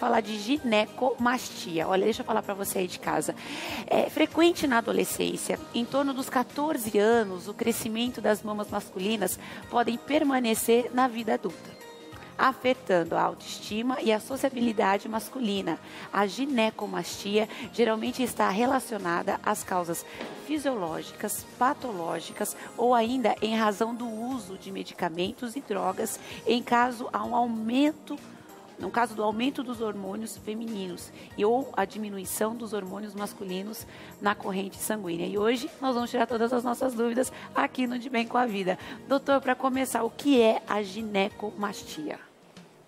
falar de ginecomastia. Olha, deixa eu falar para você aí de casa. É frequente na adolescência, em torno dos 14 anos, o crescimento das mamas masculinas podem permanecer na vida adulta, afetando a autoestima e a sociabilidade masculina. A ginecomastia geralmente está relacionada às causas fisiológicas, patológicas ou ainda em razão do uso de medicamentos e drogas no caso do aumento dos hormônios femininos ou a diminuição dos hormônios masculinos na corrente sanguínea. E hoje nós vamos tirar todas as nossas dúvidas aqui no De Bem com a Vida. Doutor, para começar, o que é a ginecomastia?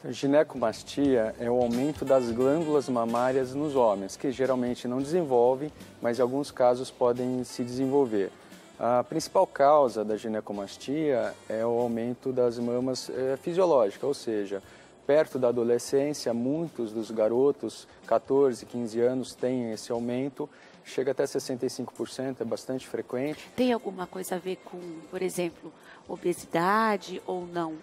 A ginecomastia é o aumento das glândulas mamárias nos homens, que geralmente não desenvolvem, mas em alguns casos podem se desenvolver. A principal causa da ginecomastia é o aumento das mamas fisiológicas, ou seja, perto da adolescência, muitos dos garotos, 14, 15 anos, têm esse aumento, chega até 65%, é bastante frequente. Tem alguma coisa a ver com, por exemplo, obesidade ou não?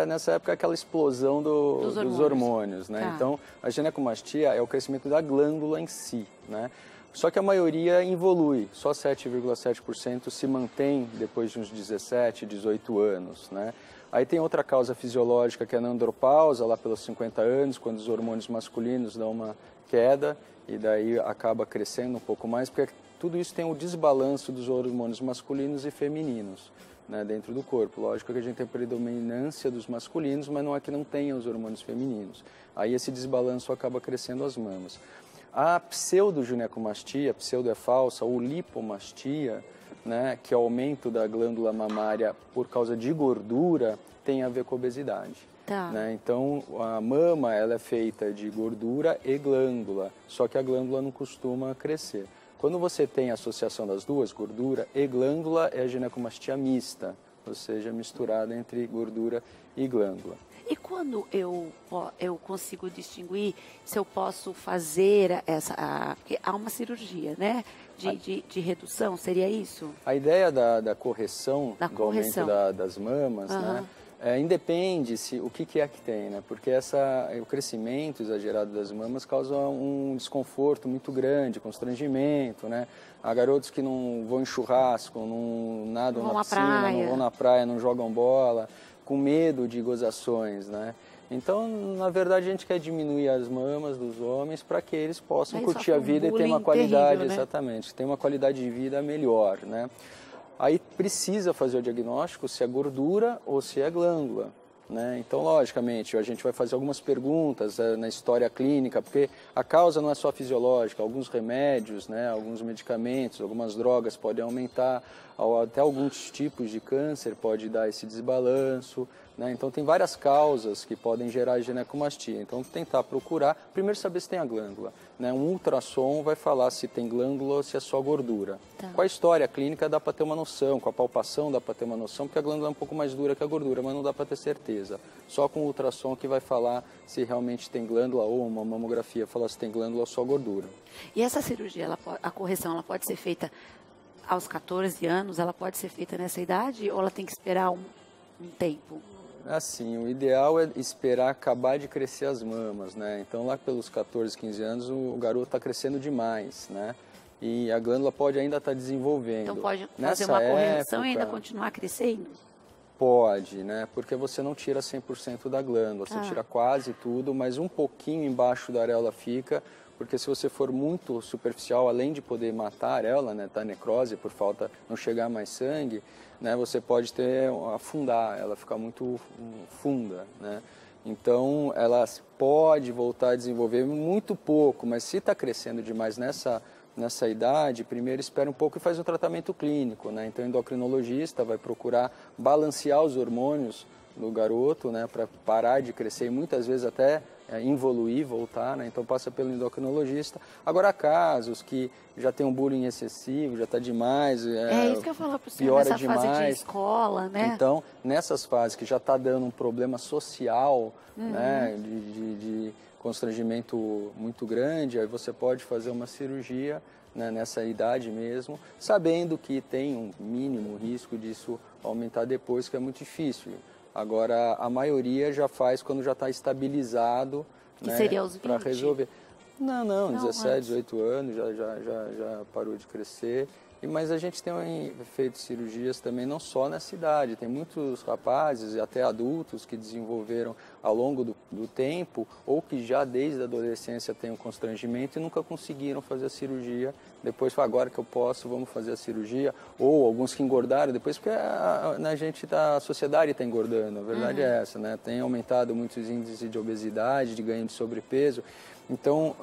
Nessa época, aquela explosão dos hormônios, né? Tá. Então, a ginecomastia é o crescimento da glândula em si, né? Só que a maioria involui, só 7,7% se mantém depois de uns 17, 18 anos, né? Aí tem outra causa fisiológica que é a andropausa, lá pelos 50 anos, quando os hormônios masculinos dão uma queda e daí acaba crescendo um pouco mais, porque tudo isso tem o desbalanço dos hormônios masculinos e femininos, né, dentro do corpo. Lógico que a gente tem predominância dos masculinos, mas não é que não tenha os hormônios femininos. Aí esse desbalanço acaba crescendo as mamas. A pseudoginecomastia, pseudo é falsa, ou lipomastia, né, que é o aumento da glândula mamária por causa de gordura, tem a ver com obesidade. Tá. Né? Então, a mama ela é feita de gordura e glândula, só que a glândula não costuma crescer. Quando você tem a associação das duas, gordura e glândula, é a ginecomastia mista, ou seja, misturada entre gordura e glândula. E quando eu consigo distinguir se eu posso fazer porque há uma cirurgia, né? De redução, seria isso? A ideia da correção, do aumento das mamas, né? Independe o que é que tem, né? Porque o crescimento exagerado das mamas causa um desconforto muito grande, constrangimento, né? Há garotos que não vão em churrasco, não nadam na piscina, não vão na praia, não jogam bola, com medo de gozações, né? Então, na verdade, a gente quer diminuir as mamas dos homens para que eles possam curtir a vida e ter uma qualidade, terrível, né? Exatamente, ter uma qualidade de vida melhor, né? Aí precisa fazer o diagnóstico se é gordura ou se é glândula, né? Então, logicamente, a gente vai fazer algumas perguntas na história clínica, porque a causa não é só fisiológica, alguns remédios, né, alguns medicamentos, algumas drogas podem aumentar, até alguns tipos de câncer pode dar esse desbalanço, né? Então, tem várias causas que podem gerar ginecomastia. Então, tentar procurar, primeiro saber se tem a glândula, né? Um ultrassom vai falar se tem glândula ou se é só gordura. Tá. Com a história clínica dá para ter uma noção, com a palpação dá para ter uma noção, porque a glândula é um pouco mais dura que a gordura, mas não dá para ter certeza. Só com o ultrassom que vai falar se realmente tem glândula, ou uma mamografia falar se tem glândula ou só gordura. E essa cirurgia, a correção, ela pode ser feita aos 14 anos, ela pode ser feita nessa idade ou ela tem que esperar um tempo? Assim, o ideal é esperar acabar de crescer as mamas, né? Então, lá pelos 14, 15 anos, o garoto está crescendo demais, né? E a glândula pode ainda estar desenvolvendo. Então, pode fazer uma correção e ainda continuar crescendo? Pode, né? Porque você não tira 100% da glândula, você tira quase tudo, mas um pouquinho embaixo da areola fica, porque se você for muito superficial, além de poder matar a areola, né, tá necrose por falta, não chegar mais sangue, né, você pode afundar, ela ficar muito funda, né? Então, ela pode voltar a desenvolver muito pouco, mas se está crescendo demais nessa idade, primeiro espera um pouco e faz um tratamento clínico, né? Então, o endocrinologista vai procurar balancear os hormônios do garoto, né, para parar de crescer e muitas vezes até involuir, voltar, né? Então passa pelo endocrinologista. Agora, há casos que já tem um bullying excessivo, já está demais, isso que eu falo para o senhor, nessa fase de escola, né? Então, nessas fases que já está dando um problema social, né, de constrangimento muito grande, aí você pode fazer uma cirurgia, né, nessa idade mesmo, sabendo que tem um mínimo risco disso aumentar depois, que é muito difícil. Agora, a maioria já faz quando já está estabilizado, Que seria os 20? Para resolver. Não, 17, 18 anos, já parou de crescer. Mas a gente tem feito cirurgias também não só nessa idade, tem muitos rapazes e até adultos que desenvolveram ao longo do tempo ou que já desde a adolescência têm um constrangimento e nunca conseguiram fazer a cirurgia. Depois, agora que eu posso, vamos fazer a cirurgia. Ou alguns que engordaram depois, porque a sociedade está engordando, a verdade é essa, né? Tem aumentado muitos índices de obesidade, de ganho de sobrepeso. Então,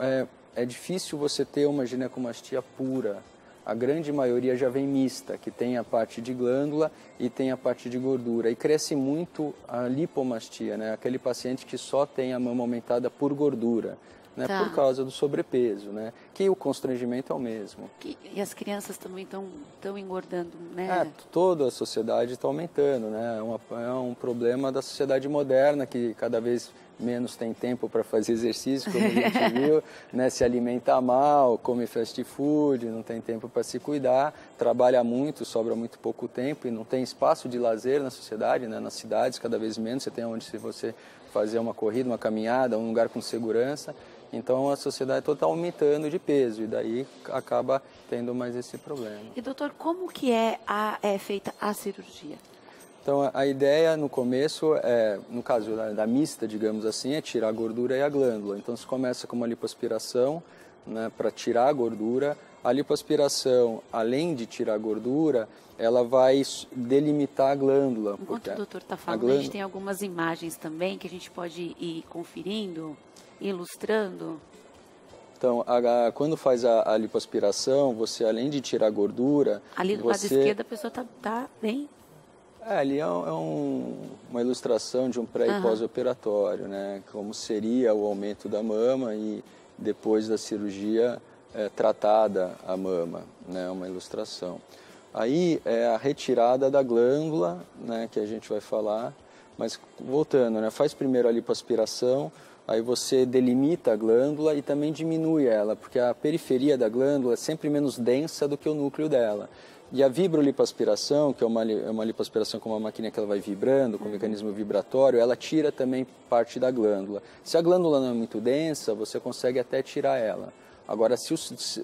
é difícil você ter uma ginecomastia pura. A grande maioria já vem mista, que tem a parte de glândula e tem a parte de gordura. E cresce muito a lipomastia, né? Aquele paciente que só tem a mama aumentada por gordura, né? Por causa do sobrepeso, né? Que o constrangimento é o mesmo. E as crianças também estão engordando, né? Toda a sociedade está aumentando, né? É um problema da sociedade moderna, que cada vez menos tem tempo para fazer exercício, como a gente viu, né? Se alimenta mal, come fast food, não tem tempo para se cuidar, trabalha muito, sobra muito pouco tempo e não tem espaço de lazer na sociedade, né? Nas cidades cada vez menos, você tem onde se você fazer uma corrida, uma caminhada, um lugar com segurança. Então a sociedade toda está aumentando de peso e daí acaba tendo mais esse problema. E doutor, como que é feita a cirurgia? Então, a ideia no começo, no caso da mista, digamos assim, é tirar a gordura e a glândula. Então, se começa com uma lipoaspiração, né, para tirar a gordura. A lipoaspiração, além de tirar a gordura, ela vai delimitar a glândula. Enquanto o doutor está falando, a gente tem algumas imagens também que a gente pode ir conferindo, ilustrando. Então, quando faz a lipoaspiração, você, além de tirar a gordura... Ali do lado esquerdo, a pessoa está bem... ali é uma ilustração de um pré e pós-operatório, né? Como seria o aumento da mama e depois da cirurgia tratada a mama, né? Uma ilustração. Aí é a retirada da glândula, né? Que a gente vai falar, mas voltando, né? Faz primeiro a lipoaspiração, aí você delimita a glândula e também diminui ela, porque a periferia da glândula é sempre menos densa do que o núcleo dela. E a vibrolipoaspiração, que é uma lipoaspiração com uma maquininha que ela vai vibrando, com um mecanismo vibratório, ela tira também parte da glândula. Se a glândula não é muito densa, você consegue até tirar ela. Agora, se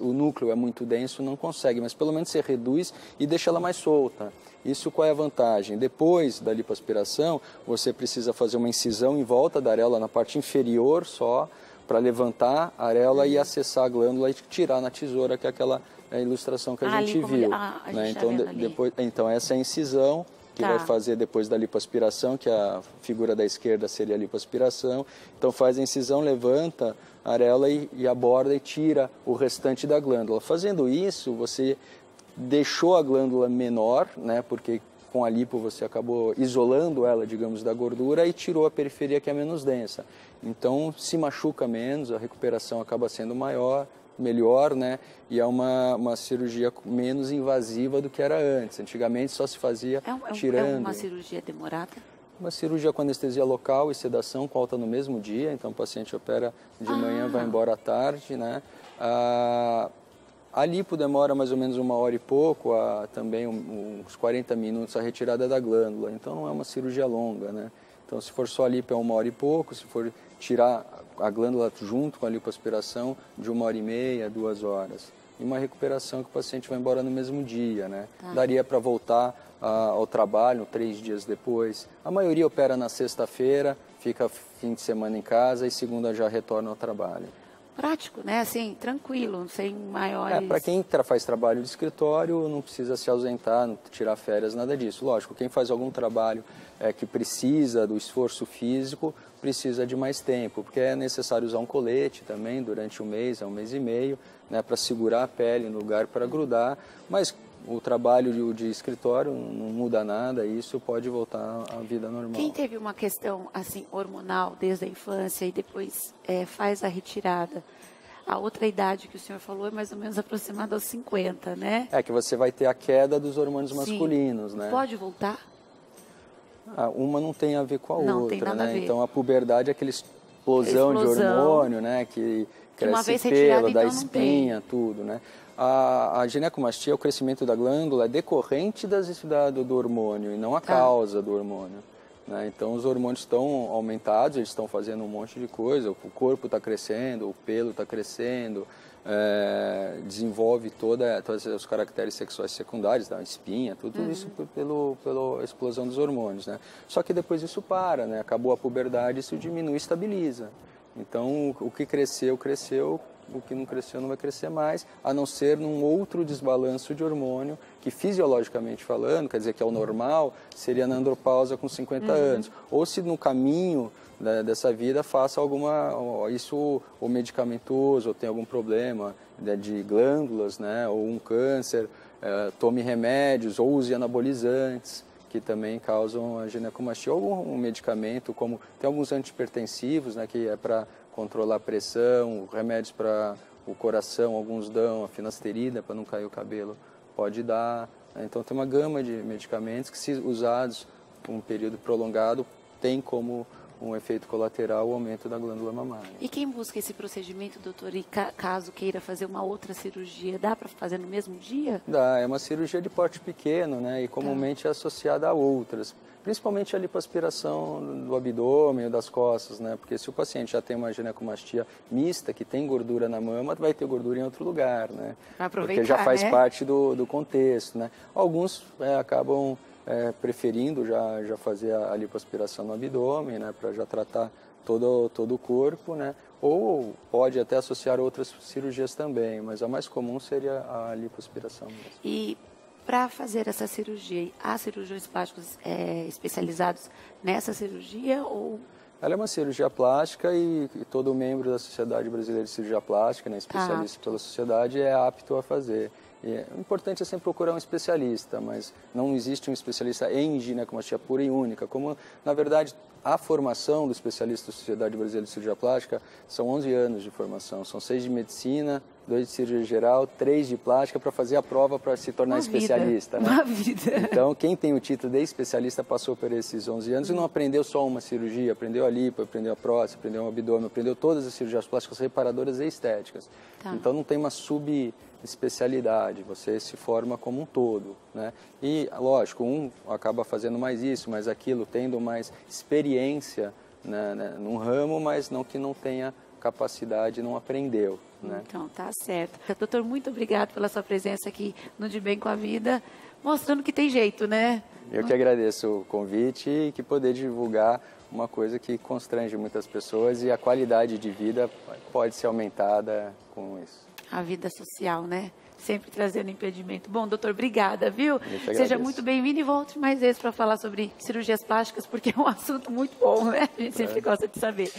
o núcleo é muito denso, não consegue, mas pelo menos você reduz e deixa ela mais solta. Isso qual é a vantagem? Depois da lipoaspiração, você precisa fazer uma incisão em volta da areola, na parte inferior só, para levantar a areola e acessar a glândula e tirar na tesoura, que é aquela ilustração que a gente viu. Né? Então, essa é a incisão que vai fazer depois da lipoaspiração, que a figura da esquerda seria a lipoaspiração. Então, faz a incisão, levanta a areola e aborda e tira o restante da glândula. Fazendo isso, você deixou a glândula menor, né? Porque com a lipo você acabou isolando ela, digamos, da gordura e tirou a periferia que é menos densa. Então, se machuca menos, a recuperação acaba sendo melhor, né? E é uma cirurgia menos invasiva do que era antes. Antigamente só se fazia tirando. É uma cirurgia demorada? Uma cirurgia com anestesia local e sedação, com alta no mesmo dia. Então o paciente opera de manhã, vai embora à tarde, né? A lipo demora mais ou menos 1h e pouco, também uns 40 minutos a retirada da glândula. Então não é uma cirurgia longa, né? Então se for só a lipo é 1h e pouco, se for tirar a glândula junto com a lipoaspiração, de 1h30, 2 horas. E uma recuperação que o paciente vai embora no mesmo dia, né? Daria para voltar ao trabalho 3 dias depois. A maioria opera na sexta-feira, fica fim de semana em casa e segunda já retorna ao trabalho. Prático, né? Assim, tranquilo, sem maiores... Para quem faz trabalho de escritório, não precisa se ausentar, não tirar férias, nada disso. Lógico, quem faz algum trabalho que precisa do esforço físico, precisa de mais tempo, porque é necessário usar um colete também durante 1 mês, 1 mês e meio, né, para segurar a pele no lugar para grudar, mas o trabalho de escritório não muda nada, e isso pode voltar à vida normal. Quem teve uma questão assim hormonal desde a infância e depois faz a retirada, a outra idade que o senhor falou é mais ou menos aproximada aos 50, né? É que você vai ter a queda dos hormônios masculinos, né? Pode voltar? Uma não tem a ver com a não outra, tem nada né? A ver. Então a puberdade é aquela explosão de hormônio, né? Que cresce pelo, dá espinha, tudo, né? A ginecomastia, o crescimento da glândula, é decorrente do hormônio e não a causa do hormônio. né? Então os hormônios estão aumentados, eles estão fazendo um monte de coisa, o corpo está crescendo, o pelo está crescendo, desenvolve todos os caracteres sexuais secundários, a espinha, tudo isso pela explosão dos hormônios, né? Só que depois isso para, né? Acabou a puberdade, isso diminui e estabiliza. Então o que cresceu, cresceu, o que não cresceu não vai crescer mais, a não ser num outro desbalanço de hormônio, que fisiologicamente falando, quer dizer que é o normal, seria na andropausa com 50 anos. Ou se no caminho dessa vida faça isso ou medicamentoso, ou tem algum problema de glândulas, né, ou um câncer, tome remédios ou use anabolizantes, que também causam a ginecomastia, ou um medicamento, como tem alguns antihipertensivos, né, que é para controlar a pressão, remédios para o coração, alguns dão, a finasterida para não cair o cabelo, pode dar. Então tem uma gama de medicamentos que, se usados por um período prolongado, tem como um efeito colateral o aumento da glândula mamária. E quem busca esse procedimento, doutor, e caso queira fazer uma outra cirurgia, dá para fazer no mesmo dia? Dá, é uma cirurgia de porte pequeno, né, e comumente é associada a outras. Principalmente a lipoaspiração do abdômen ou das costas, né? Porque se o paciente já tem uma ginecomastia mista, que tem gordura na mama, vai ter gordura em outro lugar, né? Aproveitar, porque já faz né? parte do contexto, né? Alguns acabam preferindo já fazer a lipoaspiração no abdômen, né? Para já tratar todo o corpo, né? Ou pode até associar outras cirurgias também, mas a mais comum seria a lipoaspiração mesmo. E para fazer essa cirurgia, há cirurgiões plásticos especializados nessa cirurgia ou... Ela é uma cirurgia plástica e todo membro da Sociedade Brasileira de Cirurgia Plástica, né, especialista pela sociedade, é apto a fazer. E o importante é sempre procurar um especialista, mas não existe um especialista em ginecomastia pura e única. Como, na verdade, a formação do especialista da Sociedade Brasileira de Cirurgia Plástica são 11 anos de formação. São 6 de medicina, 2 de cirurgia geral, 3 de plástica para fazer a prova para se tornar especialista. Né? Uma vida. Então, quem tem o título de especialista passou por esses 11 anos e não aprendeu só uma cirurgia, aprendeu a lipo, aprendeu a próstata, aprendeu o abdômen, aprendeu todas as cirurgias plásticas reparadoras e estéticas. Tá. Então, não tem uma subespecialidade, você se forma como um todo, né? E, lógico, um acaba fazendo mais isso, mais aquilo, tendo mais experiência, né, num ramo, mas não que não tenha capacidade, não aprendeu, né? Então, tá certo. Doutor, muito obrigado pela sua presença aqui no De Bem com a Vida, mostrando que tem jeito, né? Eu que agradeço o convite e que poder divulgar uma coisa que constrange muitas pessoas e a qualidade de vida pode ser aumentada com isso. A vida social, né? Sempre trazendo impedimento. Bom, doutor, obrigada, viu? Seja muito bem-vindo e volte mais vezes para falar sobre cirurgias plásticas, porque é um assunto muito bom, né? A gente sempre gosta de saber.